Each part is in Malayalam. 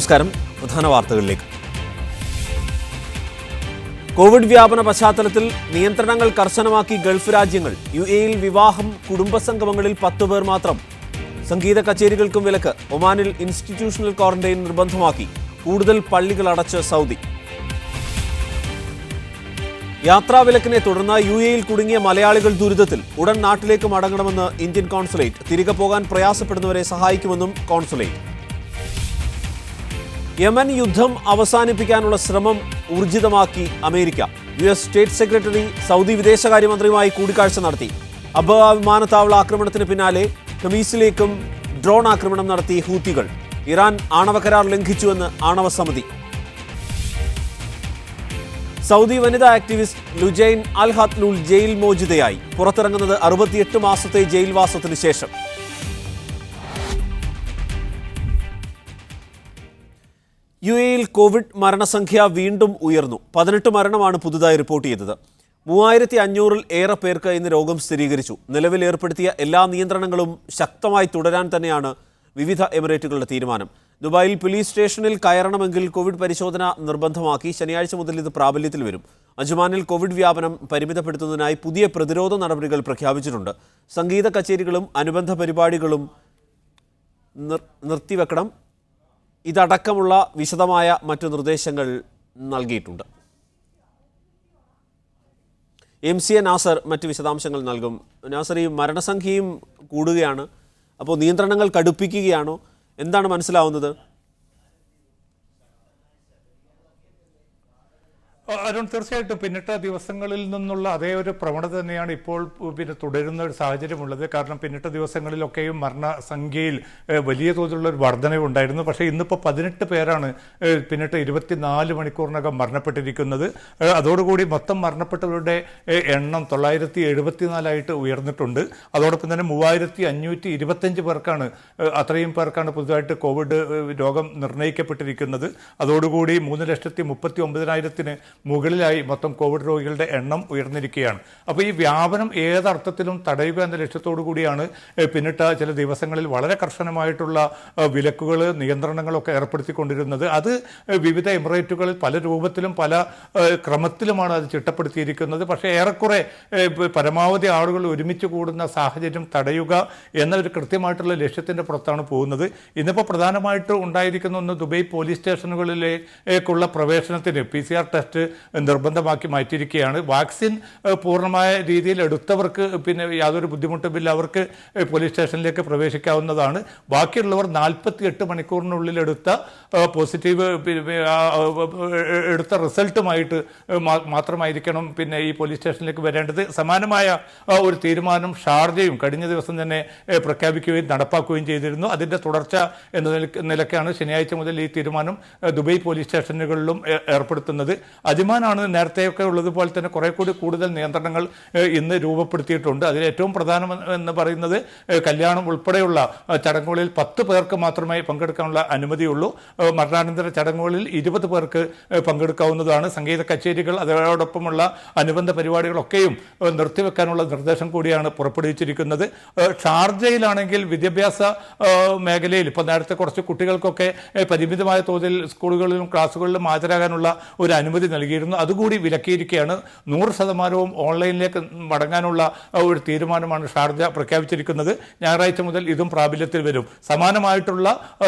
നമസ്കാരം. പ്രധാന വാർത്തകളിലേക്ക്. കോവിഡ് വ്യാപന പശ്ചാത്തലത്തിൽ നിയന്ത്രണങ്ങൾ കർശനമാക്കി ഗൾഫ് രാജ്യങ്ങൾ. UAE-യിൽ വിവാഹം, കുടുംബസംഗമങ്ങളിൽ 10 പേർ മാത്രം. സംഗീത കച്ചേരികൾക്കും വിലക്ക്. ഒമാനിൽ ഇൻസ്റ്റിറ്റ്യൂഷണൽ ക്വാറന്റൈൻ നിർബന്ധമാക്കി. കൂടുതൽ പള്ളികൾ അടച്ച് സൗദി. യാത്രാവിലക്കിനെ തുടർന്ന് UAE-യിൽ കുടുങ്ങിയ മലയാളികൾ ദുരിതത്തിൽ. ഉടൻ നാട്ടിലേക്ക് മടങ്ങണമെന്ന് ഇന്ത്യൻ കോൺസുലേറ്റ്. തിരികെ പോകാൻ പ്രയാസപ്പെടുന്നവരെ സഹായിക്കുമെന്നും കോൺസുലേറ്റ്. യമൻ യുദ്ധം അവസാനിപ്പിക്കാനുള്ള ശ്രമം ഊർജിതമാക്കി America. US state secretary Saudi വിദേശകാര്യമന്ത്രിയുമായി കൂടിക്കാഴ്ച നടത്തി. അബ വിമാനത്താവള ആക്രമണത്തിന് പിന്നാലെ ഖമീസിലേക്കും ഡ്രോൺ ആക്രമണം നടത്തി ഹൂത്തികൾ. ഇറാൻ ആണവ കരാർ ലംഘിച്ചുവെന്ന് ആണവ സമിതി. സൗദി വനിതാ ആക്ടിവിസ്റ്റ് ലുജൈൻ അൽ ഹത്ലൂൽ ജയിൽ മോചിതയായി. പുറത്തിറങ്ങുന്നത് 68 മാസത്തെ ജയിൽവാസത്തിന് ശേഷം. UAE-യിൽ കോവിഡ് മരണസംഖ്യ വീണ്ടും ഉയർന്നു. 18 മരണമാണ് പുതുതായി റിപ്പോർട്ട് ചെയ്തത്. 3500-ൽ ഏറെ പേർക്ക് ഇന്ന് രോഗം സ്ഥിരീകരിച്ചു. നിലവിൽ ഏർപ്പെടുത്തിയ എല്ലാ നിയന്ത്രണങ്ങളും ശക്തമായി തുടരാൻ തന്നെയാണ് വിവിധ എമിറേറ്റുകളുടെ തീരുമാനം. ദുബായിൽ പോലീസ് സ്റ്റേഷനിൽ കയറണമെങ്കിൽ കോവിഡ് പരിശോധന നിർബന്ധമാക്കി. ശനിയാഴ്ച മുതൽ ഇത് പ്രാബല്യത്തിൽ വരും. അജ്മാനിൽ കോവിഡ് വ്യാപനം പരിമിതപ്പെടുത്തുന്നതിനായി പുതിയ പ്രതിരോധ നടപടികൾ പ്രഖ്യാപിച്ചിട്ടുണ്ട്. സംഗീത കച്ചേരികളും അനുബന്ധ പരിപാടികളും നിർത്തിവെക്കണം. ഇതടക്കമുള്ള വിശദമായ മറ്റു നിർദ്ദേശങ്ങൾ നൽകിയിട്ടുണ്ട്. MCA നാസർ മറ്റ് വിശദാംശങ്ങൾ നൽകും. നാസർ, ഈ മരണസംഖ്യയും കൂടുകയാണ്. അപ്പോൾ നിയന്ത്രണങ്ങൾ കടുപ്പിക്കുകയാണോ? എന്താണ് മനസ്സിലാവുന്നത്? അരുൺ, തീർച്ചയായിട്ടും പിന്നിട്ട ദിവസങ്ങളിൽ നിന്നുള്ള അതേ ഒരു പ്രവണത തന്നെയാണ് ഇപ്പോൾ തുടരുന്ന ഒരു സാഹചര്യമുള്ളത്. കാരണം പിന്നിട്ട ദിവസങ്ങളിലൊക്കെയും മരണസംഖ്യയിൽ വലിയ തോതിലുള്ള ഒരു വർധനവുണ്ടായിരുന്നു. പക്ഷേ ഇന്നിപ്പോൾ 18 പേരാണ് പിന്നിട്ട് 24 മണിക്കൂറിനകം മരണപ്പെട്ടിരിക്കുന്നത്. അതോടുകൂടി മൊത്തം മരണപ്പെട്ടവരുടെ എണ്ണം 974 ഉയർന്നിട്ടുണ്ട്. അതോടൊപ്പം തന്നെ 3525 പേർക്കാണ് അത്രയും പേർക്കാണ് പുതുതായിട്ട് കോവിഡ് രോഗം നിർണ്ണയിക്കപ്പെട്ടിരിക്കുന്നത്. അതോടുകൂടി 3,39,000-ന് മുകളിലായി മൊത്തം കോവിഡ് രോഗികളുടെ എണ്ണം ഉയർന്നിരിക്കുകയാണ്. അപ്പോൾ ഈ വ്യാപനം ഏതർത്ഥത്തിലും തടയുക എന്ന ലക്ഷ്യത്തോടു കൂടിയാണ് പിന്നിട്ട ചില ദിവസങ്ങളിൽ വളരെ കർശനമായിട്ടുള്ള വിലക്കുകൾ, നിയന്ത്രണങ്ങളൊക്കെ ഏർപ്പെടുത്തിക്കൊണ്ടിരുന്നത്. അത് വിവിധ എമിറേറ്റുകളിൽ പല രൂപത്തിലും പല ക്രമത്തിലുമാണ് അത് ചിട്ടപ്പെടുത്തിയിരിക്കുന്നത്. പക്ഷേ ഏറെക്കുറെ പരമാവധി ആളുകൾ ഒരുമിച്ച് കൂടുന്ന സാഹചര്യം തടയുക എന്ന ഒരു കൃത്യമായിട്ടുള്ള ലക്ഷ്യത്തിൻ്റെ പുറത്താണ് പോകുന്നത്. ഇന്നിപ്പോൾ പ്രധാനമായിട്ട് ഉണ്ടായിരിക്കുന്ന ഒന്ന്, ദുബൈ പോലീസ് സ്റ്റേഷനുകളിലേക്കുള്ള പ്രവേശനത്തിന് PCR ടെസ്റ്റ് നിർബന്ധമാക്കി മാറ്റിയിരിക്കുകയാണ്. വാക്സിൻ പൂർണ്ണമായ രീതിയിൽ എടുത്തവർക്ക് പിന്നെ യാതൊരു ബുദ്ധിമുട്ടുമില്ല, അവർക്ക് പോലീസ് സ്റ്റേഷനിലേക്ക് പ്രവേശിക്കാവുന്നതാണ്. ബാക്കിയുള്ളവർ 48 മണിക്കൂറിനുള്ളിൽ എടുത്ത പോസിറ്റീവ് എടുത്ത റിസൾട്ടുമായിട്ട് മാത്രമായിരിക്കണം പിന്നെ ഈ പോലീസ് സ്റ്റേഷനിലേക്ക് വരേണ്ടത്. സമാനമായ ഒരു തീരുമാനം ഷാർജയും കഴിഞ്ഞ ദിവസം തന്നെ പ്രഖ്യാപിക്കുകയും നടപ്പാക്കുകയും ചെയ്തിരുന്നു. അതിൻ്റെ തുടർച്ച എന്ന നിലയ്ക്കാണ് ശനിയാഴ്ച മുതൽ ഈ തീരുമാനം ദുബൈ പോലീസ് സ്റ്റേഷനുകളിലും ഏർപ്പെടുത്തുന്നത്. അജ്മാനാണ് നേരത്തെയൊക്കെ ഉള്ളതുപോലെ തന്നെ കുറെ കൂടി കൂടുതൽ നിയന്ത്രണങ്ങൾ ഇന്ന് രൂപപ്പെടുത്തിയിട്ടുണ്ട്. അതിൽ ഏറ്റവും പ്രധാനം എന്ന് പറയുന്നത് കല്യാണം ഉൾപ്പെടെയുള്ള ചടങ്ങുകളിൽ 10 പേർക്ക് മാത്രമേ പങ്കെടുക്കാനുള്ള അനുമതിയുള്ളൂ. മരണാനന്തര ചടങ്ങുകളിൽ 20 പേർക്ക് പങ്കെടുക്കാവുന്നതാണ്. സംഗീത കച്ചേരികൾ അതോടൊപ്പമുള്ള അനുബന്ധ പരിപാടികളൊക്കെയും നിർത്തിവെക്കാനുള്ള നിർദ്ദേശം കൂടിയാണ് പുറപ്പെടുവിച്ചിരിക്കുന്നത്. ഷാർജയിലാണെങ്കിൽ വിദ്യാഭ്യാസ മേഖലയിൽ ഇപ്പോൾ നേരത്തെ കുറച്ച് കുട്ടികൾക്കൊക്കെ പരിമിതമായ തോതിൽ സ്കൂളുകളിലും ക്ലാസ്സുകളിലും ഹാജരാകാനുള്ള ഒരു അനുമതി നൽകിയിരുന്നു. അതുകൂടി വിലക്കിയിരിക്കുകയാണ്. 100% ഓൺലൈനിലേക്ക് മടങ്ങാനുള്ള ഒരു തീരുമാനമാണ് ഷാർജ പ്രഖ്യാപിച്ചിരിക്കുന്നത്. ഞായറാഴ്ച മുതൽ ഇതും പ്രാബല്യത്തിൽ വരും. സമാനമായിട്ടുള്ള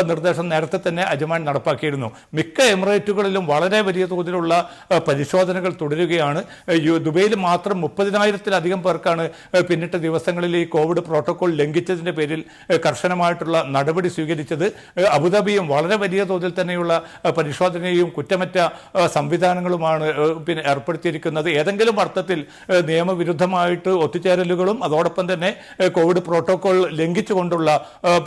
നിർദ്ദേശം നേരത്തെ തന്നെ അജ്മാൻ നടപ്പാക്കിയിരുന്നു. മിക്ക എമിറേറ്റുകളിലും വളരെ വലിയ തോതിലുള്ള പരിശോധനകൾ തുടരുകയാണ്. ദുബൈയിൽ മാത്രം 30,000-ലധികം പേർക്കാണ് പിന്നിട്ട ദിവസങ്ങളിൽ ഈ കോവിഡ് പ്രോട്ടോകോൾ ലംഘിച്ചതിൻ്റെ പേരിൽ കർശനമായിട്ടുള്ള നടപടി സ്വീകരിച്ചത്. അബുദാബിയും വളരെ വലിയ തോതിൽ തന്നെയുള്ള പരിശോധനയും കുറ്റമറ്റ സംവിധാനങ്ങളുമാണ് പിന്നെ ഏർപ്പെടുത്തിയിരിക്കുന്നത്. ഏതെങ്കിലും അർത്ഥത്തിൽ നിയമവിരുദ്ധമായിട്ട് ഒത്തുചേരലുകളും അതോടൊപ്പം തന്നെ കോവിഡ് പ്രോട്ടോകോൾ ലംഘിച്ചുകൊണ്ടുള്ള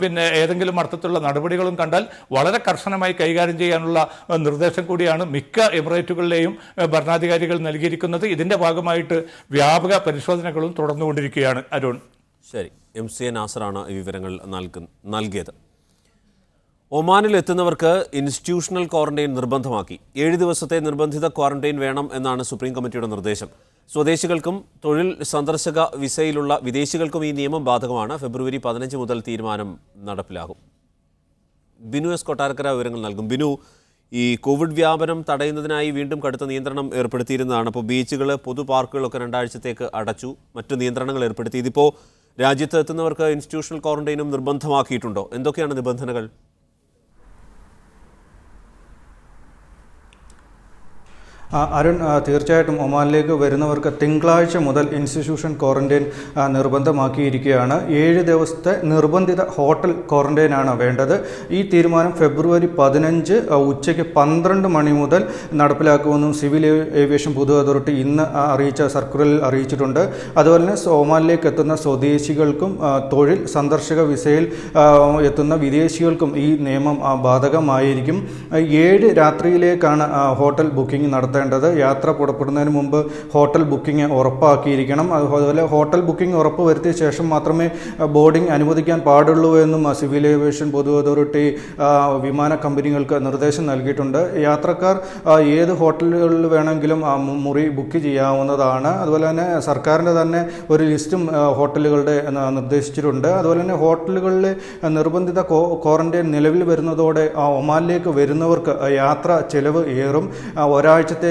പിന്നെ ഏതെങ്കിലും അർത്ഥത്തിലുള്ള നടപടികളും കണ്ടാൽ വളരെ കർശനമായി കൈകാര്യം ചെയ്യാനുള്ള നിർദ്ദേശം കൂടിയാണ് മിക്ക എമിറേറ്റുകളിലെയും ഭരണാധികാരികൾ നൽകിയിരിക്കുന്നത്. ഇതിന്റെ ഭാഗമായിട്ട് വ്യാപക പരിശോധനകളും തുടർന്നുകൊണ്ടിരിക്കുകയാണ്. അരുൺ, ശരി. MCA നാസറാണ് ഈ വിവരങ്ങൾ നൽകിയത്. ഒമാനിൽ എത്തുന്നവർക്ക് ഇൻസ്റ്റിറ്റ്യൂഷണൽ ക്വാറന്റൈൻ നിർബന്ധമാക്കി. 7 ദിവസത്തെ നിർബന്ധിത ക്വാറന്റൈൻ വേണം എന്നാണ് സുപ്രീം കമ്മിറ്റിയുടെ നിർദ്ദേശം. സ്വദേശികൾക്കും തൊഴിൽ സന്ദർശക വിസയിലുള്ള വിദേശികൾക്കും ഈ നിയമം ബാധകമാണ്. ഫെബ്രുവരി 15 മുതൽ തീരുമാനം നടപ്പിലാകും. ബിനു എസ് കൊട്ടാരക്കര വിവരങ്ങൾ നൽകും. ബിനു, ഈ കോവിഡ് വ്യാപനം തടയുന്നതിനായി വീണ്ടും കടുത്ത നിയന്ത്രണം ഏർപ്പെടുത്തിയിരുന്നതാണ്. അപ്പോൾ ബീച്ചുകൾ, പൊതു പാർക്കുകളൊക്കെ 2 ആഴ്ചത്തേക്ക് അടച്ചു, മറ്റു നിയന്ത്രണങ്ങൾ ഏർപ്പെടുത്തി. ഇതിപ്പോൾ രാജ്യത്ത് എത്തുന്നവർക്ക് ഇൻസ്റ്റിറ്റ്യൂഷണൽ ക്വാറന്റൈനും നിർബന്ധമാക്കിയിട്ടുണ്ടോ? എന്തൊക്കെയാണ് നിബന്ധനകൾ? അരുൺ, തീർച്ചയായിട്ടും ഒമാനിലേക്ക് വരുന്നവർക്ക് തിങ്കളാഴ്ച മുതൽ ഇൻസ്റ്റിറ്റ്യൂഷൻ ക്വാറന്റൈൻ നിർബന്ധമാക്കിയിരിക്കുകയാണ്. 7 ദിവസത്തെ നിർബന്ധിത ഹോട്ടൽ ക്വാറന്റൈനാണ് വേണ്ടത്. ഈ തീരുമാനം ഫെബ്രുവരി 15 ഉച്ചയ്ക്ക് 12 മണി മുതൽ നടപ്പിലാക്കുമെന്നും സിവിൽ ഏവിയേഷൻ പൊതു അതോറിറ്റി ഇന്ന് അറിയിച്ച സർക്കുലറിൽ അറിയിച്ചിട്ടുണ്ട്. അതുപോലെ തന്നെ ഒമാനിലേക്ക് എത്തുന്ന സ്വദേശികൾക്കും തൊഴിൽ സന്ദർശക വിസയിൽ എത്തുന്ന വിദേശികൾക്കും ഈ നിയമം ബാധകമായിരിക്കും. 7 രാത്രിയിലേക്കാണ് ഹോട്ടൽ ബുക്കിംഗ് നടത്തേണ്ടത്. യാത്ര പുറപ്പെടുന്നതിന് മുമ്പ് ഹോട്ടൽ ബുക്കിംഗ് ഉറപ്പാക്കിയിരിക്കണം. അതുപോലെ ഹോട്ടൽ ബുക്കിംഗ് ഉറപ്പ് വരുത്തിയ ശേഷം മാത്രമേ ബോർഡിംഗ് അനുവദിക്കാൻ പാടുള്ളൂ എന്നും സിവിൽ ഏവിയേഷൻ പൊതു അതോറിറ്റി വിമാന കമ്പനികൾക്ക് നിർദ്ദേശം നൽകിയിട്ടുണ്ട്. യാത്രക്കാർ ഏത് ഹോട്ടലുകളിൽ വേണമെങ്കിലും മുറി ബുക്ക് ചെയ്യാവുന്നതാണ്. അതുപോലെ തന്നെ സർക്കാരിൻ്റെ തന്നെ ഒരു ലിസ്റ്റും ഹോട്ടലുകളുടെ നിർദ്ദേശിച്ചിട്ടുണ്ട്. അതുപോലെ തന്നെ ഹോട്ടലുകളിലെ നിർബന്ധിത ക്വാറന്റൈൻ നിലവിൽ വരുന്നതോടെ ഒമാനിലേക്ക് വരുന്നവർക്ക് യാത്ര ചെലവ് ഏറും. ഒരാഴ്ചത്തേക്ക്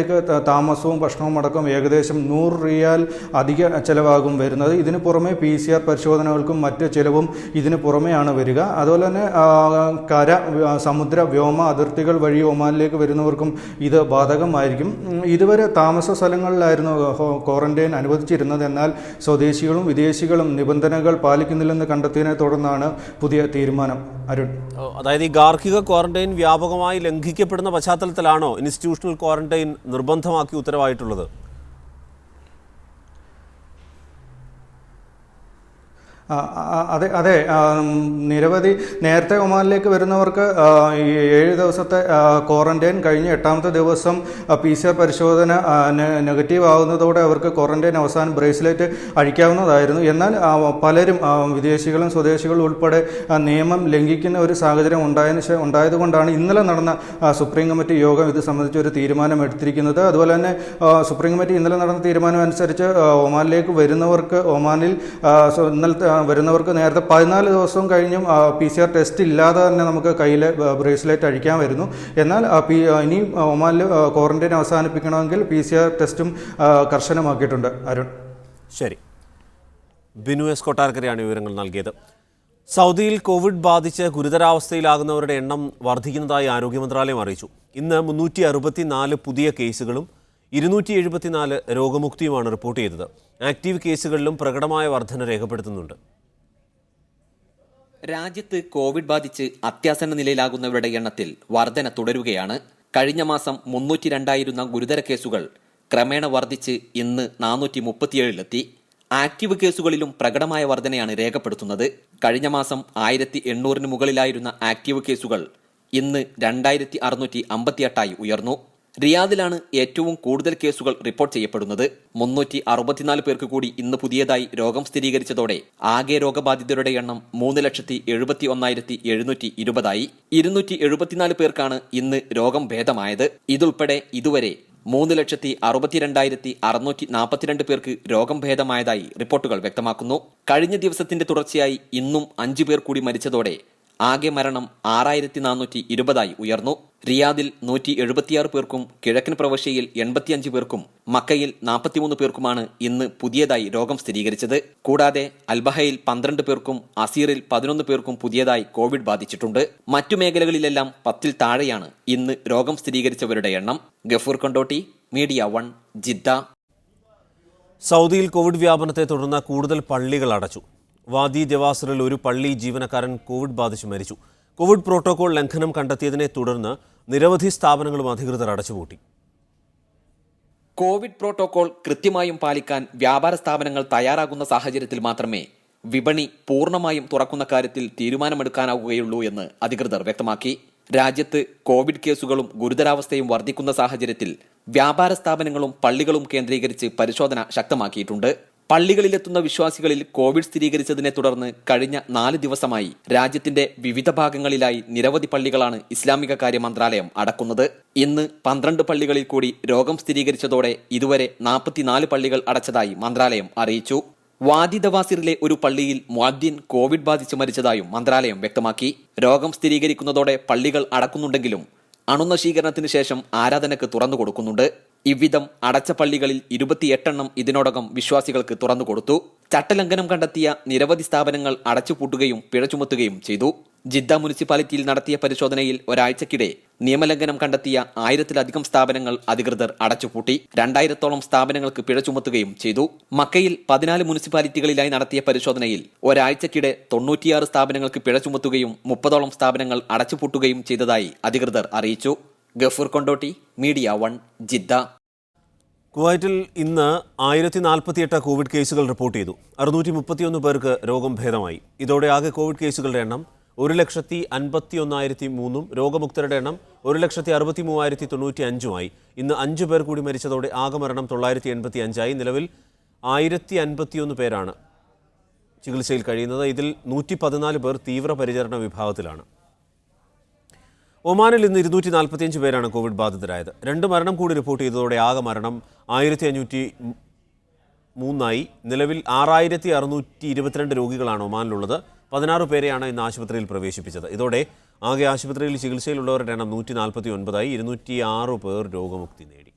താമസവും ഭക്ഷണവും അടക്കം ഏകദേശം 100 റിയാൽ അധിക ചെലവാകും വരുന്നത്. ഇതിന് പുറമെ PCR പരിശോധനകൾക്കും മറ്റ് ചെലവും ഇതിന് പുറമെയാണ് വരിക. അതുപോലെ തന്നെ കര, സമുദ്ര, വ്യോമ അതിർത്തികൾ വഴി ഒമാനിലേക്ക് വരുന്നവർക്കും ഇത് ബാധകമായിരിക്കും. ഇതുവരെ താമസ സ്ഥലങ്ങളിലായിരുന്നു ക്വാറന്റൈൻ അനുവദിച്ചിരുന്നത്. എന്നാൽ സ്വദേശികളും വിദേശികളും നിബന്ധനകൾ പാലിക്കുന്നില്ലെന്ന് കണ്ടെത്തിയതിനെ തുടർന്നാണ് പുതിയ തീരുമാനം. അരുൺ, അതായത് ഈ ഗാർഹിക ക്വാറന്റൈൻ വ്യാപകമായി ലംഘിക്കപ്പെടുന്ന പശ്ചാത്തലത്തിലാണോ ഇൻസ്റ്റിറ്റ്യൂഷണൽ ക്വാറന്റൈൻ നിർബന്ധമാക്കി ഉത്തരവായിട്ടുള്ളത്? അതെ, നിരവധി നേരത്തെ ഒമാനിലേക്ക് വരുന്നവർക്ക് 7 ദിവസത്തെ ക്വാറന്റൈൻ കഴിഞ്ഞ് 8ാമത്തെ ദിവസം PCR പരിശോധന നെഗറ്റീവ് ആകുന്നതോടെ അവർക്ക് ക്വാറന്റൈൻ അവസാനം ബ്രേസ്ലെറ്റ് അഴിക്കാവുന്നതായിരുന്നു. എന്നാൽ പലരും വിദേശികളും സ്വദേശികളും ഉൾപ്പെടെ നിയമം ലംഘിക്കുന്ന ഒരു സാഹചര്യം ഉണ്ടായതുകൊണ്ടാണ് ഇന്നലെ നടന്ന സുപ്രീം കമ്മിറ്റി യോഗം ഇത് സംബന്ധിച്ച് ഒരു തീരുമാനം എടുത്തിരിക്കുന്നത്. അതുപോലെ തന്നെ സുപ്രീം കമ്മിറ്റി ഇന്നലെ നടന്ന തീരുമാനം അനുസരിച്ച് ഒമാനിലേക്ക് വരുന്നവർക്ക് വരുന്നവർക്ക് നേരത്തെ 14 ദിവസവും കഴിഞ്ഞും PCR ടെസ്റ്റ് ഇല്ലാതെ തന്നെ നമുക്ക് കയ്യിൽ ബ്രേസ്ലെറ്റ് അഴിക്കാൻ വരുന്നു. എന്നാൽ ഇനി ഒമാനിൽ ക്വാറന്റൈൻ അവസാനിപ്പിക്കണമെങ്കിൽ PCR ടെസ്റ്റും കർശനമാക്കിയിട്ടുണ്ട്. അരുൺ, ശരി. ബിനു എസ് കൊട്ടാരക്കരയാണ് വിവരങ്ങൾ നൽകിയത്. സൗദിയിൽ കോവിഡ് ബാധിച്ച് ഗുരുതരാവസ്ഥയിലാകുന്നവരുടെ എണ്ണം വർദ്ധിക്കുന്നതായി ആരോഗ്യ മന്ത്രാലയം അറിയിച്ചു. ഇന്ന് 364 പുതിയ കേസുകളും 274 രോഗമുക്തിയുമാണ് റിപ്പോർട്ട് ചെയ്തത്. ആക്റ്റീവ് കേസുകളിലും പ്രകടമായ വർധന രേഖപ്പെടുത്തുന്നുണ്ട്. രാജ്യത്ത് കോവിഡ് ബാധിച്ച് അത്യാസന്ന നിലയിലാകുന്നവരുടെ എണ്ണത്തിൽ വർധന തുടരുകയാണ്. കഴിഞ്ഞ മാസം 302 ഗുരുതര കേസുകൾ ക്രമേണ വർദ്ധിച്ച് ഇന്ന് 437 ആക്റ്റീവ് കേസുകളിലും പ്രകടമായ വർധനയാണ് രേഖപ്പെടുത്തുന്നത്. കഴിഞ്ഞ മാസം 1800 മുകളിലായിരുന്ന ആക്റ്റീവ് കേസുകൾ ഇന്ന് 2658 ഉയർന്നു. റിയാദിലാണ് ഏറ്റവും കൂടുതൽ കേസുകൾ റിപ്പോർട്ട് ചെയ്യപ്പെടുന്നത്. 364 പേർക്ക് കൂടി ഇന്ന് പുതിയതായി രോഗം സ്ഥിരീകരിച്ചതോടെ ആകെ രോഗബാധിതരുടെ എണ്ണം 3,71,720 274 പേർക്കാണ് ഇന്ന് രോഗം ഭേദമായത്. ഇതുൾപ്പെടെ ഇതുവരെ 3,62,642 പേർക്ക് രോഗം ഭേദമായതായി റിപ്പോർട്ടുകൾ വ്യക്തമാക്കുന്നു. കഴിഞ്ഞ ദിവസത്തിന്റെ തുടർച്ചയായി ഇന്നും 5 പേർ കൂടി മരിച്ചതോടെ ആകെ മരണം 6,420 ഉയർന്നു. റിയാദിൽ 176 പേർക്കും കിഴക്കൻ പ്രവിശ്യയിൽ 85 പേർക്കും മക്കയിൽ 43 പേർക്കുമാണ് ഇന്ന് പുതിയതായി രോഗം സ്ഥിരീകരിച്ചത്. കൂടാതെ അൽബഹയിൽ 12 പേർക്കും അസീറിൽ 11 പേർക്കും പുതിയതായി കോവിഡ് ബാധിച്ചിട്ടുണ്ട്. മറ്റു മേഖലകളിലെല്ലാം 10-ൽ താഴെയാണ് ഇന്ന് രോഗം സ്ഥിരീകരിച്ചവരുടെ എണ്ണം. Gafoor Kondotty, media 1, Jeddah. സൗദിയിൽ കോവിഡ് വ്യാപനത്തെ തുടർന്ന് കൂടുതൽ പള്ളികൾ അടച്ചു. വാദി ജവാസറിൽ ഒരു പള്ളി ജീവനക്കാരൻ കോവിഡ് ബാധിച്ച് മരിച്ചു. കോവിഡ് പ്രോട്ടോകോൾ ലംഘനം കണ്ടെത്തിയതിനെ തുടർന്ന് നിരവധി സ്ഥാപനങ്ങളും അധികൃതർ അടച്ചുപൂട്ടി. കോവിഡ് പ്രോട്ടോകോൾ കൃത്യമായും പാലിക്കാൻ വ്യാപാര സ്ഥാപനങ്ങൾ തയ്യാറാകുന്ന സാഹചര്യത്തിൽ മാത്രമേ വിപണി പൂർണ്ണമായും തുറക്കുന്ന കാര്യത്തിൽ തീരുമാനമെടുക്കാനാവുകയുള്ളൂ എന്ന് അധികൃതർ വ്യക്തമാക്കി. രാജ്യത്ത് കോവിഡ് കേസുകളും ഗുരുതരാവസ്ഥയും വർദ്ധിക്കുന്ന സാഹചര്യത്തിൽ വ്യാപാര സ്ഥാപനങ്ങളും പള്ളികളും കേന്ദ്രീകരിച്ച് പരിശോധന ശക്തമാക്കിയിട്ടുണ്ട്. പള്ളികളിലെത്തുന്ന വിശ്വാസികളിൽ കോവിഡ് സ്ഥിരീകരിച്ചതിനെ തുടർന്ന് കഴിഞ്ഞ 4 ദിവസമായി രാജ്യത്തിന്റെ വിവിധ ഭാഗങ്ങളിലായി നിരവധി പള്ളികളാണ് ഇസ്ലാമിക കാര്യ മന്ത്രാലയം അടക്കുന്നത്. ഇന്ന് 12 പള്ളികളിൽ കൂടി രോഗം സ്ഥിരീകരിച്ചതോടെ ഇതുവരെ 44 പള്ളികൾ അടച്ചതായി മന്ത്രാലയം അറിയിച്ചു. വാദി ദവാസിറിലെ ഒരു പള്ളിയിൽ മുഅദ്ദിൻ കോവിഡ് ബാധിച്ച് മരിച്ചതായും മന്ത്രാലയം വ്യക്തമാക്കി. രോഗം സ്ഥിരീകരിക്കുന്നതോടെ പള്ളികൾ അടക്കുന്നുണ്ടെങ്കിലും അണുനശീകരണത്തിന് ശേഷം ആരാധനക്ക് തുറന്നു കൊടുക്കുന്നുണ്ട്. ഇவ்விധം അടച്ച പള്ളികളിൽ 28 ഇതിനോടകം വിശ്വാസികൾക്ക് തുറന്നുകൊടുത്തു. ചട്ടലംഘനം കണ്ടെത്തിയ നിരവധി സ്ഥാപനങ്ങൾ അടച്ചുപൂട്ടുകയും പിഴ ചുമത്തുകയും ചെയ്തു. ജിദ്ദ മുനിസിപ്പാലിറ്റിയിൽ നടത്തിയ പരിശോധനയിൽ ഒരാഴ്ചക്കിടെ നിയമലംഘനം കണ്ടെത്തിയ 1000-ലധികം സ്ഥാപനങ്ങൾ അധികൃതർ അടച്ചുപൂട്ടി. 2000-ഓളം സ്ഥാപനങ്ങൾക്ക് പിഴ ചുമത്തുകയും ചെയ്തു. മക്കയിൽ 14 മുനിസിപ്പാലിറ്റികളിലായി നടത്തിയ പരിശോധനയിൽ ഒരാഴ്ചക്കിടെ 96 സ്ഥാപനങ്ങൾക്ക് പിഴ ചുമത്തുകയും 30ഓളം സ്ഥാപനങ്ങൾ അടച്ചുപൂട്ടുകയും ചെയ്തതായി അധികൃതർ അറിയിച്ചു. Gafoor Kondotty, media 1, Jeddah. കുവൈറ്റിൽ ഇന്ന് 1048 കോവിഡ് കേസുകൾ റിപ്പോർട്ട് ചെയ്തു. 631 പേർക്ക് രോഗം ഭേദമായി. ഇതോടെ ആകെ കോവിഡ് കേസുകളുടെ എണ്ണം 1,51,003, രോഗമുക്തരുടെ എണ്ണം 1,63,095 ഇന്ന് 5 പേർ കൂടി മരിച്ചതോടെ ആകെ മരണം 985 നിലവിൽ 1051 പേരാണ് ചികിത്സയിൽ കഴിയുന്നത്. ഇതിൽ 114 പേർ തീവ്രപരിചരണ വിഭാഗത്തിലാണ്. ഒമാനിൽ ഇന്ന് 245 പേരാണ് കോവിഡ് ബാധിതരായത്. 2 മരണം കൂടി റിപ്പോർട്ട് ചെയ്തതോടെ ആകെ മരണം 1503 നിലവിൽ 6622 രോഗികളാണ് ഒമാനിലുള്ളത്. 16 പേരെയാണ് ഇന്ന് ആശുപത്രിയിൽ പ്രവേശിപ്പിച്ചത്. ഇതോടെ ആകെ ആശുപത്രിയിൽ ചികിത്സയിലുള്ളവരുടെ എണ്ണം 149 206 പേർ രോഗമുക്തി നേടി.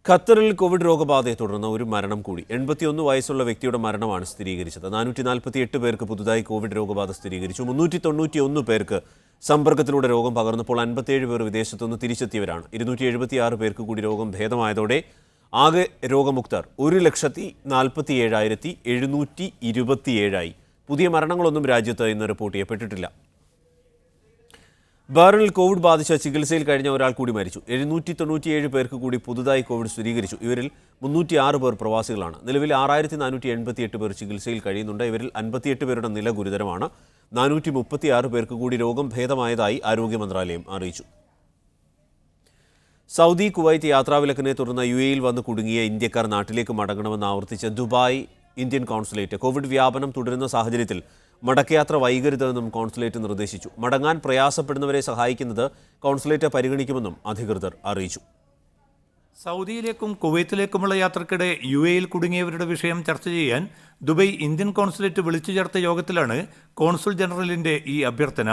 ഖത്തറിൽ കോവിഡ് രോഗബാധയെ തുടർന്ന് ഒരു മരണം കൂടി. 81 വയസ്സുള്ള വ്യക്തിയുടെ മരണമാണ് സ്ഥിരീകരിച്ചത്. 448 പേർക്ക് പുതുതായി കോവിഡ് രോഗബാധ സ്ഥിരീകരിച്ചു. 391 പേർക്ക് സമ്പർക്കത്തിലൂടെ രോഗം പകർന്നപ്പോൾ 57 പേർ വിദേശത്തുനിന്ന് തിരിച്ചെത്തിയവരാണ്. 276 പേർക്ക് കൂടി രോഗം ഭേദമായതോടെ ആകെ രോഗമുക്തർ 1,47,727 പുതിയ മരണങ്ങളൊന്നും രാജ്യത്ത് ഇന്ന് റിപ്പോർട്ട് ചെയ്യപ്പെട്ടിട്ടില്ല. ബഹ്റിനിൽ കോവിഡ് ബാധിച്ച് ചികിത്സയിൽ കഴിഞ്ഞ ഒരാൾ കൂടി മരിച്ചു. 797 പേർക്ക് കൂടി പുതുതായി കോവിഡ് സ്ഥിരീകരിച്ചു. ഇവരിൽ 306 പേർ പ്രവാസികളാണ്. നിലവിൽ 6,488 പേർ ചികിത്സയിൽ കഴിയുന്നുണ്ട്. ഇവരിൽ 58 പേരുടെ നില ഗുരുതരമാണ്. 436 പേർക്ക് കൂടി രോഗം ഭേദമായതായി ആരോഗ്യ മന്ത്രാലയം അറിയിച്ചു. സൗദി കുവൈറ്റ് യാത്രാവിലക്കിനെ തുടർന്ന് UAE-യിൽ വന്ന് കുടുങ്ങിയ ഇന്ത്യക്കാർ നാട്ടിലേക്ക് മടങ്ങണമെന്ന് ആവർത്തിച്ച ദുബായ് ഇന്ത്യൻ കോൺസുലേറ്റ് കോവിഡ് വ്യാപനം തുടരുന്ന സാഹചര്യത്തിൽ മടക്കയാത്ര വൈകരുതെന്നും കോൺസുലേറ്റ് നിർദ്ദേശിച്ചു. മടങ്ങാൻ പ്രയാസപ്പെടുന്നവരെ സഹായിക്കുന്നത് കോൺസുലേറ്റ് പരിഗണിക്കുമെന്നും അധികൃതർ അറിയിച്ചു. സൗദിയിലേക്കും കുവൈത്തിലേക്കുമുള്ള യാത്രക്കിടെ UAE-യിൽ കുടുങ്ങിയവരുടെ വിഷയം ചർച്ച ചെയ്യാൻ ദുബായ് ഇന്ത്യൻ കോൺസുലേറ്റ് വിളിച്ചു ചേർത്ത യോഗത്തിലാണ് കോൺസുൽ ജനറലിന്റെ ഈ അഭ്യർത്ഥന.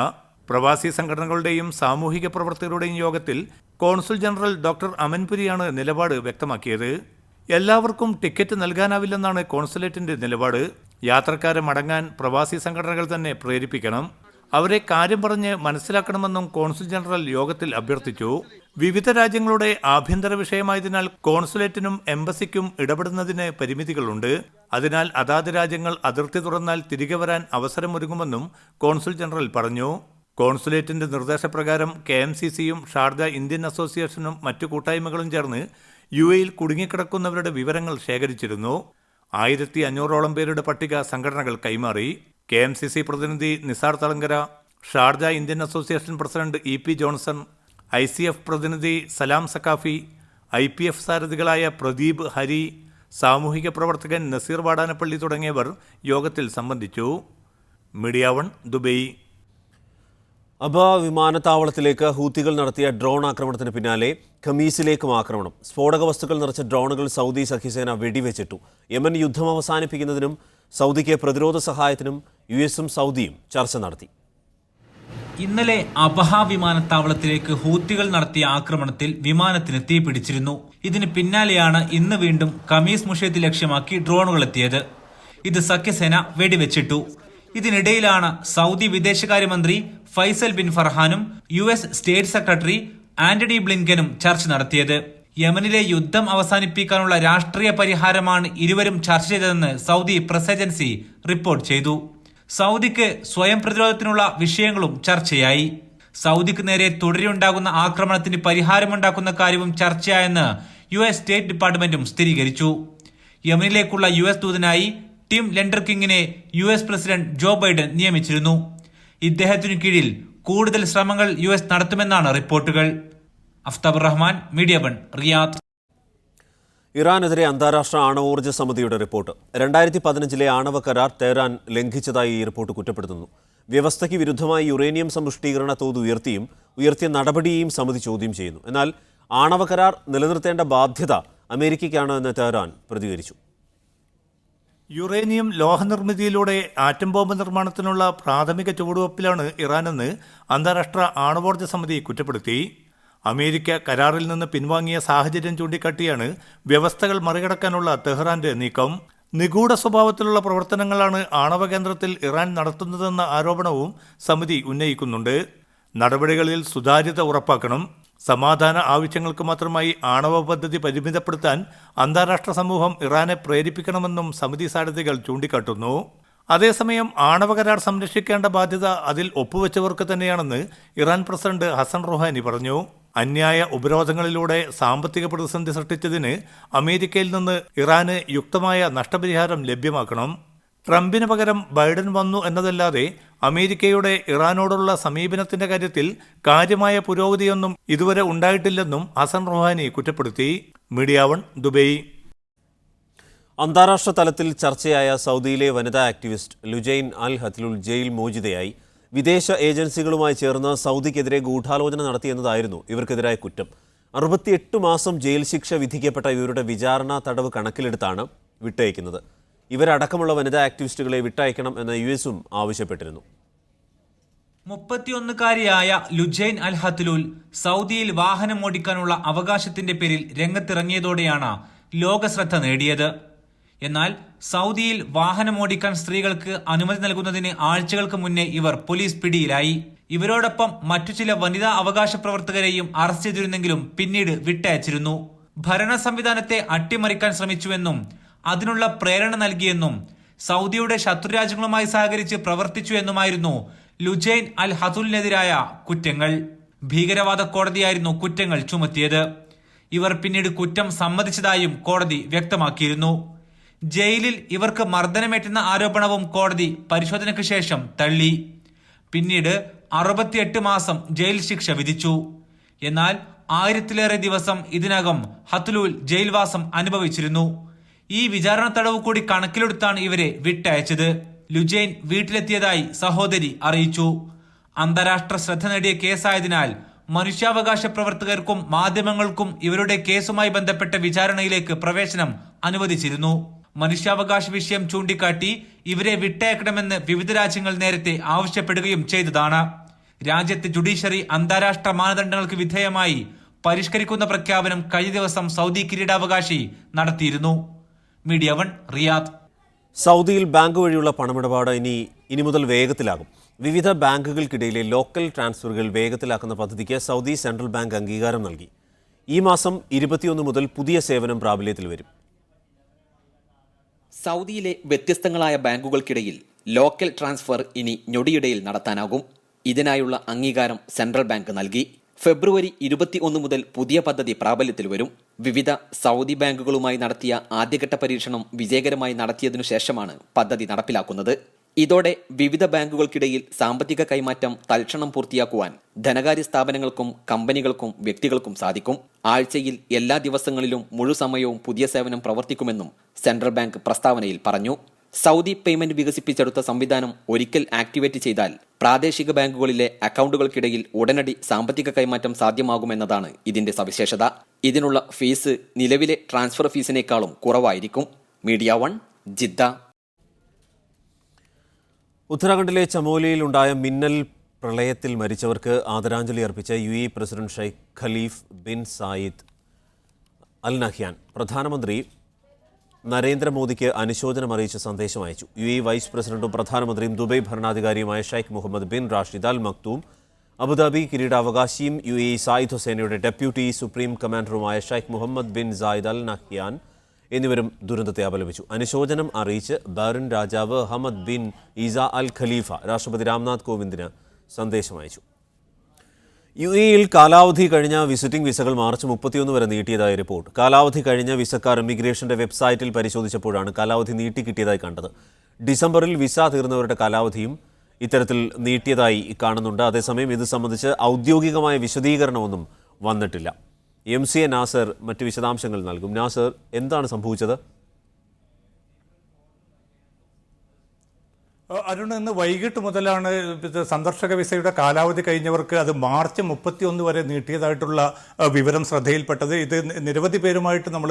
പ്രവാസി സംഘടനകളുടെയും സാമൂഹിക പ്രവർത്തകരുടെയും യോഗത്തിൽ കോൺസുൽ ജനറൽ ഡോക്ടർ അമൻപുരിയാണ് നിലപാട് വ്യക്തമാക്കിയത്. എല്ലാവർക്കും ടിക്കറ്റ് നൽകാനാവില്ലെന്നാണ് കോൺസുലേറ്റിന്റെ നിലപാട്. യാത്രക്കാരെ മടങ്ങാൻ പ്രവാസി സംഘടനകൾ തന്നെ പ്രേരിപ്പിക്കണം. അവരെ കാര്യം പറഞ്ഞ് മനസ്സിലാക്കണമെന്നും കോൺസുൽ ജനറൽ യോഗത്തിൽ അഭ്യർത്ഥിച്ചു. വിവിധ രാജ്യങ്ങളുടെ ആഭ്യന്തര വിഷയമായതിനാൽ കോൺസുലേറ്റിനും എംബസിക്കും ഇടപെടുന്നതിന് പരിമിതികളുണ്ട്. അതിനാൽ അതാത് രാജ്യങ്ങൾ അതിർത്തി തുറന്നാൽ തിരികെ വരാൻ അവസരമൊരുങ്ങുമെന്നും കോൺസുൽ ജനറൽ പറഞ്ഞു. കോൺസുലേറ്റിന്റെ നിർദ്ദേശപ്രകാരം KMCC-യും ഷാർജ ഇന്ത്യൻ അസോസിയേഷനും മറ്റു കൂട്ടായ്മകളും ചേർന്ന് UAE-യിൽ കുടുങ്ങിക്കിടക്കുന്നവരുടെ വിവരങ്ങൾ ശേഖരിച്ചിരുന്നു. 1500ഓളം പേരുടെ പട്ടിക സംഘടനകൾ കൈമാറി. KMCC പ്രതിനിധി Nisar Thalangara, Sharjah Indian association president EP Johnson, ICF പ്രതിനിധി സലാം സക്കാഫി, IPF സാരഥികളായ പ്രദീപ് ഹരി, സാമൂഹിക പ്രവർത്തകൻ നസീർ വാടാനപ്പള്ളി തുടങ്ങിയവർ യോഗത്തിൽ സംബന്ധിച്ചു. Media 1, Dubai. അബ വിമാനത്താവളത്തിലേക്ക് ഹൂത്തികൾ നടത്തിയ ഡ്രോൺ ആക്രമണത്തിന് പിന്നാലെ ഖമീസിലേക്കും ആക്രമണം. സ്ഫോടക വസ്തുക്കൾ നിറച്ച ഡ്രോണുകൾ സൗദി സഖ്യസേന വെടിവെച്ചിട്ടു. യമൻ യുദ്ധം അവസാനിപ്പിക്കുന്നതിനും സൗദിക്ക് പ്രതിരോധ സഹായത്തിനും US-ഉം സൗദിയും ചർച്ച നടത്തി. ഇന്നലെ അബഹ വിമാനത്താവളത്തിലേക്ക് ഹൂത്തികൾ നടത്തിയ ആക്രമണത്തിൽ വിമാനത്തിന് തീ പിടിച്ചിരുന്നു. ഇതിന് പിന്നാലെയാണ് ഇന്ന് വീണ്ടും ഖമീസ് മുഷയത്ത് ലക്ഷ്യമാക്കി ഡ്രോണുകൾ എത്തിയത്. ഇത് സഖ്യസേന വെടിവെച്ചിട്ടു. ഇതിനിടയിലാണ് സൗദി വിദേശകാര്യമന്ത്രി ഫൈസൽ ബിൻ ഫർഹാനും US സ്റ്റേറ്റ് സെക്രട്ടറി ആന്റണി ബ്ലിങ്കനും ചർച്ച നടത്തിയത്. യമനിലെ യുദ്ധം അവസാനിപ്പിക്കാനുള്ള രാഷ്ട്രീയ പരിഹാരമാണ് ഇരുവരും ചർച്ച ചെയ്തതെന്ന് സൗദി പ്രസ് ഏജൻസി റിപ്പോർട്ട് ചെയ്തു. സൗദിക്ക് സ്വയം പ്രതിരോധത്തിനുള്ള വിഷയങ്ങളും ചർച്ചയായി. സൗദിക്ക് നേരെ തുടരെയുണ്ടാകുന്ന ആക്രമണത്തിന് പരിഹാരമുണ്ടാക്കുന്ന കാര്യവും ചർച്ചയായെന്ന് US സ്റ്റേറ്റ് ഡിപ്പാർട്ട്മെന്റും സ്ഥിരീകരിച്ചു. യമനിലേക്കുള്ള US ദൂതനായി ടിം ലെൻഡർകിങ്ങിനെ US പ്രസിഡന്റ് ജോ ബൈഡൻ നിയമിച്ചിരുന്നു. ഇദ്ദേഹത്തിനു കീഴിൽ കൂടുതൽ ശ്രമങ്ങൾ US നടത്തുമെന്നാണ് റിപ്പോർട്ടുകൾ. Aftab Rahman, media 1, Riyadh. ഇറാനെതിരെ അന്താരാഷ്ട്ര ആണവോർജ്ജ സമിതിയുടെ റിപ്പോർട്ട്. 2015-ലെ ആണവ കരാർ തെഹ്റാൻ ലംഘിച്ചതായി ഈ റിപ്പോർട്ട് കുറ്റപ്പെടുത്തുന്നു. വ്യവസ്ഥയ്ക്ക് വിരുദ്ധമായി യുറേനിയം സമ്പുഷ്ടീകരണ തോത് ഉയർത്തിയ നടപടിയെയും സമിതി ചോദ്യം ചെയ്യുന്നു. എന്നാൽ ആണവ കരാർ നിലനിർത്തേണ്ട ബാധ്യത അമേരിക്കയ്ക്കാണ് എന്ന് തെഹ്റാൻ പ്രതികരിച്ചു. യുറേനിയം ലോഹനിർമ്മിതിയിലൂടെ ആറ്റം ബോംബ് നിർമ്മാണത്തിനുള്ള പ്രാഥമിക ചുവടുവയ്പ്പിലാണ് ഇറാനെന്ന് അന്താരാഷ്ട്ര ആണവോർജ്ജ സമിതി കുറ്റപ്പെടുത്തി. അമേരിക്ക കരാറിൽ നിന്ന് പിൻവാങ്ങിയ സാഹചര്യം ചൂണ്ടിക്കാട്ടിയാണ് വ്യവസ്ഥകൾ മറികടക്കാനുള്ള തെഹ്റാന്റെ നീക്കം. നിഗൂഢ സ്വഭാവത്തിലുള്ള പ്രവർത്തനങ്ങളാണ് ആണവ കേന്ദ്രത്തിൽ ഇറാൻ നടത്തുന്നതെന്ന ആരോപണവും സമിതി ഉന്നയിക്കുന്നുണ്ട്. നടപടികളിൽ സുതാര്യത ഉറപ്പാക്കണം. സമാധാന ആവശ്യങ്ങൾക്ക് മാത്രമായി ആണവ പദ്ധതി പരിമിതപ്പെടുത്താൻ അന്താരാഷ്ട്ര സമൂഹം ഇറാനെ പ്രേരിപ്പിക്കണമെന്നും സമിതി സാരഥികൾ ചൂണ്ടിക്കാട്ടുന്നു. അതേസമയം ആണവ കരാർ സംരക്ഷിക്കേണ്ട ബാധ്യത അതിൽ ഒപ്പുവെച്ചവർക്ക് തന്നെയാണെന്ന് ഇറാൻ പ്രസിഡന്റ് ഹസൻ റുഹാനി പറഞ്ഞു. അന്യായ ഉപരോധങ്ങളിലൂടെ സാമ്പത്തിക പ്രതിസന്ധി സൃഷ്ടിച്ചതിന് അമേരിക്കയിൽ നിന്ന് ഇറാന് യുക്തമായ നഷ്ടപരിഹാരം ലഭ്യമാക്കണം. ട്രംപിന് പകരം ബൈഡൻ വന്നു എന്നതല്ലാതെ അമേരിക്കയുടെ ഇറാനോടുള്ള സമീപനത്തിന്റെ കാര്യത്തിൽ കാര്യമായ പുരോഗതിയൊന്നും ഇതുവരെ ഉണ്ടായിട്ടില്ലെന്നും ഹസൻ റുഹാനി കുറ്റപ്പെടുത്തി. Media 1 Dubai. അന്താരാഷ്ട്ര തലത്തിൽ ചർച്ചയായ സൗദിയിലെ വനിതാ ആക്ടിവിസ്റ്റ് ലുജൈൻ അൽ ഹത്ലുൽ ജയിൽ മോചിതയായി. വിദേശ ഏജൻസികളുമായി ചേർന്ന് സൗദിക്കെതിരെ ഗൂഢാലോചന നടത്തിയെന്നതായിരുന്നു ഇവർക്കെതിരായ കുറ്റം. 68 മാസം ജയിൽ ശിക്ഷ വിധിക്കപ്പെട്ട ഇവരുടെ വിചാരണ തടവ് കണക്കിലെടുത്താണ് വിട്ടയക്കുന്നത്. ഇവരടക്കമുള്ള വനിതാ ആക്ടിവിസ്റ്റുകളെ വിട്ടയക്കണം എന്ന് യുഎസും ആവശ്യപ്പെട്ടിരുന്നു. 31-കാരിയായ ലുജൈൻ അൽ ഹത്ലുൽ സൗദിയിൽ വാഹനം ഓടിക്കാനുള്ള അവകാശത്തിന്റെ പേരിൽ രംഗത്തിറങ്ങിയതോടെയാണ് ലോകശ്രദ്ധ നേടിയത്. എന്നാൽ സൗദിയിൽ വാഹനമോടിക്കാൻ സ്ത്രീകൾക്ക് അനുമതി നൽകുന്നതിന് ആഴ്ചകൾക്ക് മുന്നേ ഇവർ പോലീസ് പിടിയിലായി. ഇവരോടൊപ്പം മറ്റു ചില വനിതാ അവകാശ പ്രവർത്തകരെയും അറസ്റ്റ് ചെയ്തിരുന്നെങ്കിലും പിന്നീട് വിട്ടയച്ചിരുന്നു. ഭരണ സംവിധാനത്തെ അട്ടിമറിക്കാൻ ശ്രമിച്ചുവെന്നും അതിനുള്ള പ്രേരണ നൽകിയെന്നും സൗദിയുടെ ശത്രുരാജ്യങ്ങളുമായി സഹകരിച്ച് പ്രവർത്തിച്ചു എന്നുമായിരുന്നു ലുജൈൻ അൽ ഹത്ലുലിനെതിരായ കുറ്റങ്ങൾ. ഭീകരവാദ കോടതിയായിരുന്നു കുറ്റങ്ങൾ ചുമത്തിയത്. ഇവർ പിന്നീട് കുറ്റം സമ്മതിച്ചതായും കോടതി വ്യക്തമാക്കിയിരുന്നു. ജയിലിൽ ഇവർക്ക് മർദ്ദനമേറ്റുന്ന ആരോപണവും കോടതി പരിശോധനയ്ക്ക് ശേഷം തള്ളി. പിന്നീട് 68 മാസം ജയിൽ ശിക്ഷ വിധിച്ചു. എന്നാൽ 1000-ലേറെ ദിവസം ഇതിനകം ഹത്ലുൽ ജയിൽവാസം അനുഭവിച്ചിരുന്നു. ഈ വിചാരണ തടവ് കൂടി കണക്കിലെടുത്താണ് ഇവരെ വിട്ടയച്ചത്. ലുജൈൻ വീട്ടിലെത്തിയതായി സഹോദരി അറിയിച്ചു. അന്താരാഷ്ട്ര ശ്രദ്ധ നേടിയ കേസായതിനാൽ മനുഷ്യാവകാശ പ്രവർത്തകർക്കും മാധ്യമങ്ങൾക്കും ഇവരുടെ കേസുമായി ബന്ധപ്പെട്ട വിചാരണയിലേക്ക് പ്രവേശനം അനുവദിച്ചിരുന്നു. മനുഷ്യാവകാശ വിഷയം ചൂണ്ടിക്കാട്ടി ഇവരെ വിട്ടയക്കണമെന്ന് വിവിധ രാജ്യങ്ങൾ നേരത്തെ ആവശ്യപ്പെടുകയും ചെയ്തതാണ്. രാജ്യത്തെ ജുഡീഷ്യറി അന്താരാഷ്ട്ര മാനദണ്ഡങ്ങൾക്ക് വിധേയമായി പരിഷ്കരിക്കുന്ന പ്രഖ്യാപനം കഴിഞ്ഞ ദിവസം സൗദി കിരീടാവകാശി നടത്തിയിരുന്നു. Media 1 Riyadh. സൗദിയിൽ ബാങ്ക് വഴിയുള്ള പണമിടപാട് ഇനി മുതൽ വേഗത്തിലാകും. വിവിധ ബാങ്കുകൾക്കിടയിലെ ലോക്കൽ ട്രാൻസ്ഫറുകൾ വേഗത്തിലാക്കുന്ന പദ്ധതിക്ക് സൗദി സെൻട്രൽ ബാങ്ക് അംഗീകാരം നൽകി. ഈ മാസം 21 മുതൽ പുതിയ സേവനം പ്രാബല്യത്തിൽ വരും. സൗദിയിലെ വ്യത്യസ്തങ്ങളായ ബാങ്കുകൾക്കിടയിൽ ലോക്കൽ ട്രാൻസ്ഫർ ഇനി ഞൊടിയിടയിൽ നടത്താനാകും. ഇതിനായുള്ള അംഗീകാരം സെൻട്രൽ ബാങ്ക് നൽകി. ഫെബ്രുവരി 21 മുതൽ പുതിയ പദ്ധതി പ്രാബല്യത്തിൽ വരും. വിവിധ സൗദി ബാങ്കുകളുമായി നടത്തിയ ആദ്യഘട്ട പരീക്ഷണം വിജയകരമായി നടത്തിയതിനു ശേഷമാണ് പദ്ധതി നടപ്പിലാക്കുന്നത്. ഇതോടെ വിവിധ ബാങ്കുകൾക്കിടയിൽ സാമ്പത്തിക കൈമാറ്റം തൽക്ഷണം പൂർത്തിയാക്കുവാൻ ധനകാര്യ സ്ഥാപനങ്ങൾക്കും കമ്പനികൾക്കും വ്യക്തികൾക്കും സാധിക്കും. ആഴ്ചയിൽ എല്ലാ ദിവസങ്ങളിലും മുഴുസമയവും പുതിയ സേവനം പ്രവർത്തിക്കുമെന്നും സെൻട്രൽ ബാങ്ക് പ്രസ്താവനയിൽ പറഞ്ഞു. സൗദി പേയ്മെന്റ് വികസിപ്പിച്ചെടുത്ത സംവിധാനം ഒരിക്കൽ ആക്ടിവേറ്റ് ചെയ്താൽ പ്രാദേശിക ബാങ്കുകളിലെ അക്കൗണ്ടുകൾക്കിടയിൽ ഉടനടി സാമ്പത്തിക കൈമാറ്റം സാധ്യമാകുമെന്നതാണ് ഇതിന്റെ സവിശേഷത. ഇതിനുള്ള ഫീസ് നിലവിലെ ട്രാൻസ്ഫർ ഫീസിനേക്കാളും കുറവായിരിക്കും. Media 1 Jeddah. ഉത്തരാഖണ്ഡിലെ ചമോലിയിൽ ഉണ്ടായ മിന്നൽ പ്രളയത്തിൽ മരിച്ചവർക്ക് ആദരാഞ്ജലി അർപ്പിച്ച UAE president Sheikh Khelif bin Zayed Al Nahyan പ്രധാനമന്ത്രി നരേന്ദ്രമോദിക്ക് അനുശോചനം അറിയിച്ച സന്ദേശം അയച്ചു. UAE വൈസ് പ്രസിഡന്റും പ്രധാനമന്ത്രിയും ദുബൈ ഭരണാധികാരിയുമായ Sheikh Mohammed bin Rashid Al Maktoum, Abu Dhabi കിരീടാവകാശിയും UAE സായുധ സേനയുടെ ഡെപ്യൂട്ടി സുപ്രീം കമാൻഡറുമായ Sheikh Mohammed bin Zayed Al Nahyan എന്നിവരും ദുരന്തത്തെ അപലപിച്ചു. അനുശോചനം അറിയിച്ച് ബഹ്റിൻ രാജാവ് Hamad bin Isa Al Khalifa രാഷ്ട്രപതി രാംനാഥ് കോവിന്ദിന് സന്ദേശം അയച്ചു. UAEയിൽ കാലാവധി കഴിഞ്ഞ വിസിറ്റിംഗ് വിസകൾ മാർച്ച് 31 വരെ നീട്ടിയതായി റിപ്പോർട്ട്. കാലാവധി കഴിഞ്ഞ വിസക്കാർ ഇമിഗ്രേഷന്റെ വെബ്സൈറ്റിൽ പരിശോധിച്ചപ്പോഴാണ് കാലാവധി നീട്ടിക്കിട്ടിയതായി കണ്ടത്. ഡിസംബറിൽ വിസ തീർന്നവരുടെ കാലാവധിയും ഇത്തരത്തിൽ നീട്ടിയതായി കാണുന്നുണ്ട്. അതേസമയം ഇത് സംബന്ധിച്ച് ഔദ്യോഗികമായ വിശദീകരണമൊന്നും വന്നിട്ടില്ല. MCA നാസർ മറ്റ് വിശദാംശങ്ങൾ നൽകും. നാസർ, എന്താണ് സംഭവിച്ചത്? അരുൺ, ഇന്ന് വൈകിട്ട് മുതലാണ് ഇത് സന്ദർശക വിസയുടെ കാലാവധി കഴിഞ്ഞവർക്ക് അത് മാർച്ച് 31 വരെ നീട്ടിയതായിട്ടുള്ള വിവരം ശ്രദ്ധയിൽപ്പെട്ടത്. ഇത് നിരവധി പേരുമായിട്ട് നമ്മൾ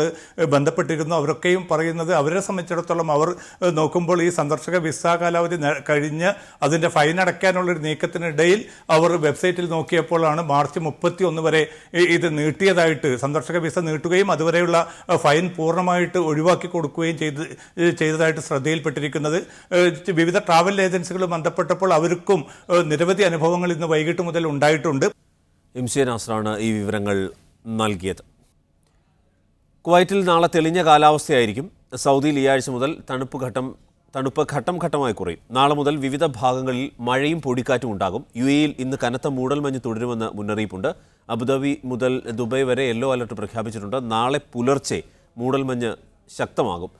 ബന്ധപ്പെട്ടിരുന്നു. അവരൊക്കെയും പറയുന്നത് അവരെ സംബന്ധിച്ചിടത്തോളം അവർ നോക്കുമ്പോൾ ഈ സന്ദർശക വിസ കാലാവധി കഴിഞ്ഞ് അതിൻ്റെ ഫൈൻ അടയ്ക്കാനുള്ളൊരു നീക്കത്തിനിടയിൽ അവർ വെബ്സൈറ്റിൽ നോക്കിയപ്പോഴാണ് മാർച്ച് 31 വരെ ഇത് നീട്ടിയതായിട്ട്, സന്ദർശക വിസ നീട്ടുകയും അതുവരെയുള്ള ഫൈൻ പൂർണ്ണമായിട്ട് ഒഴിവാക്കി കൊടുക്കുകയും ചെയ്തതായിട്ട് ശ്രദ്ധയിൽപ്പെട്ടിരിക്കുന്നത്. വിവിധ ട്രാവൽ ഏജൻസികൾ ബന്ധപ്പെട്ടപ്പോൾ അവർക്കും നിരവധി അനുഭവങ്ങൾ ഇന്ന് വൈകിട്ട് മുതൽ ഉണ്ടായിട്ടുണ്ട്. ഇംഷേ നാസറാണ് ഈ വിവരങ്ങൾ നൽകിയത്. കുവൈറ്റിൽ നാളെ തെളിഞ്ഞ കാലാവസ്ഥയായിരിക്കും. സൗദിയിൽ ഈ ആഴ്ച മുതൽ തണുപ്പ് ഘട്ടം ഘട്ടമായി കുറയും. നാളെ മുതൽ വിവിധ ഭാഗങ്ങളിൽ മഴയും പൊടിക്കാറ്റും ഉണ്ടാകും. UAEയിൽ ഇന്ന് കനത്ത മൂടൽമഞ്ഞ് തുടരുമെന്ന് മുന്നറിയിപ്പുണ്ട്. അബുദാബി മുതൽ ദുബായ് വരെ യെല്ലോ അലർട്ട് പ്രഖ്യാപിച്ചിട്ടുണ്ട്. നാളെ പുലർച്ചെ മൂടൽമഞ്ഞ് ശക്തമാകും.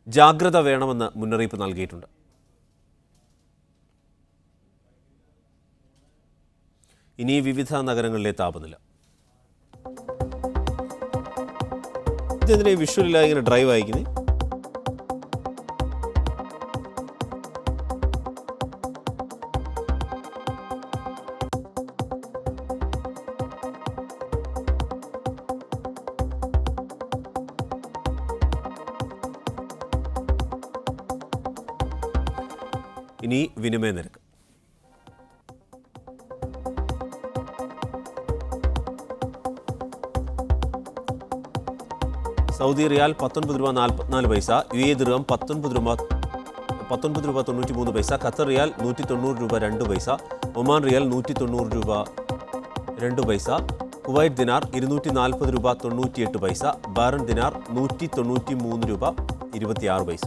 ജാഗ്രത വേണമെന്ന് മുന്നറിയിപ്പ് നൽകിയിട്ടുണ്ട്. ഇനി വിവിധ നഗരങ്ങളിലെ താപനില. ഇതെന്തിനാ വിഷ്വലില്ല ഇങ്ങനെ ഡ്രൈവ് അയക്കുന്നത്? ഇനി വിനിമയ നിരക്ക്. സൗദി റിയാൽ 19 രൂപ 44 പൈസ, UAE ദിർഹം 19 രൂപ 93 പൈസ, ഖത്തർ റിയാൽ 190 രൂപ 2 പൈസ, ഒമാൻ റിയാൽ 190 രൂപ 2 പൈസ, കുവൈറ്റ് ദിനാർ 240 രൂപ 98 പൈസ, ബഹ്റൈൻ ദിനാർ 193 രൂപ 26 പൈസ.